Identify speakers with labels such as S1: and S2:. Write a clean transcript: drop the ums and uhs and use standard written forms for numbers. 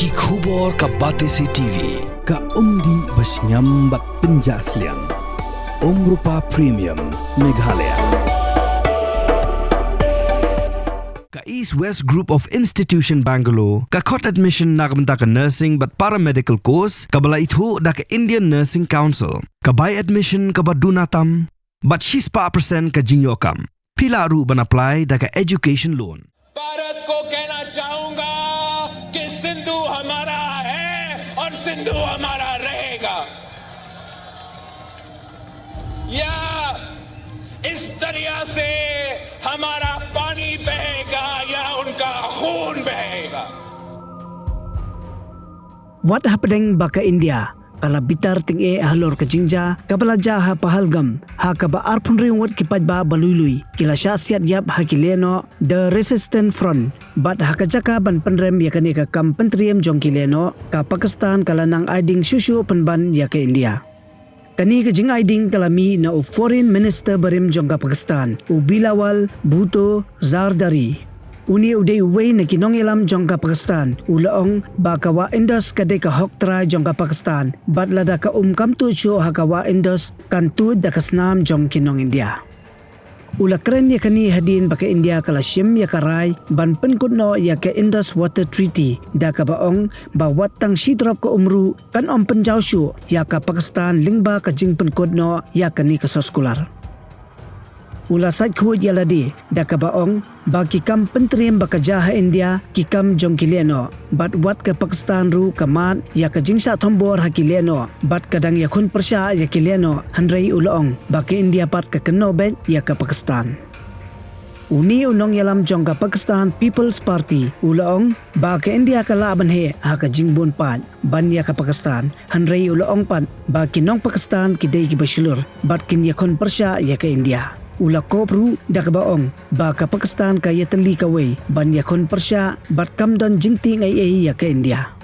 S1: Ki khubor ka Batesi TV.
S2: Ka umdi basnyam bat penjaslian. Rupa Premium Meghalaya.
S3: Ka East West Group of Institution Bangalore, ka khot admission nagamta ka nursing but paramedical course, ka bala ithu da ka Indian Nursing Council, ka buy admission ka badunatam, but 6% ka jinyokam. Pila ru ban apply da ka education loan.
S4: Bharat को कहना चाहूंगा कि सिंधु हमारा है और सिंधु हमारा रहेगा। या इस दरिया से हमारा पानी बहेगा या उनका खून बहेगा।
S5: What happening baka India? Kala bitar ting halor ke jingja, kabala ha pahalgam, ha kaba arpun ringwat kipad ba balului, kila syasiat yap ha kileno, the resistant front, but ha kajaka ban penrem ya kani ka kam pentriem jong kileno, ka Pakistan kala nang aiding susu penban ya ke India. Kani ke jing aiding kalami na foreign minister barim jong ka Pakistan, u Bilawal Bhutto Zardari. Uni udai uway na kinong ilam jong ka Pakistan, ulaong bakawa Indus kadai ka hoktray jong ka Pakistan, bat lada ka kamtu cho hakawa Indus kan Tuid da ka Snam jong kinong India. Ula keren ya kani hadin baka India kala syim ya karay, ban penkutno ya ka Indus Water Treaty, da ka baong bawat tang sidrop ka umru kan penjau syu ya ka Pakistan lingba ka jing penkutno ya kani ka soskular. Ula sait kuat yaladi da ka baong bagi kam pentriem baka jaha India ki kam jong kileno bat wat ke Pakistan ru kamat ya ka jingsa thombor ha kileno bat kadang ya khun persya ya kileno handrai ulong baki India pat ka kenobet ya ka Pakistan. Uni unong yalam jong ka Pakistan People's Party ulong ba ka India ka laban he ha ka jingbon pat ban ya ka Pakistan handrai ulong pat ba kinong Pakistan kidai ki basilur bat kin ya khun persya ya ka India. Ula kopru da ka baong ba ka Pakistan ka yatali kaway ban ya khun persya bat kam don jingting ay ya ka India.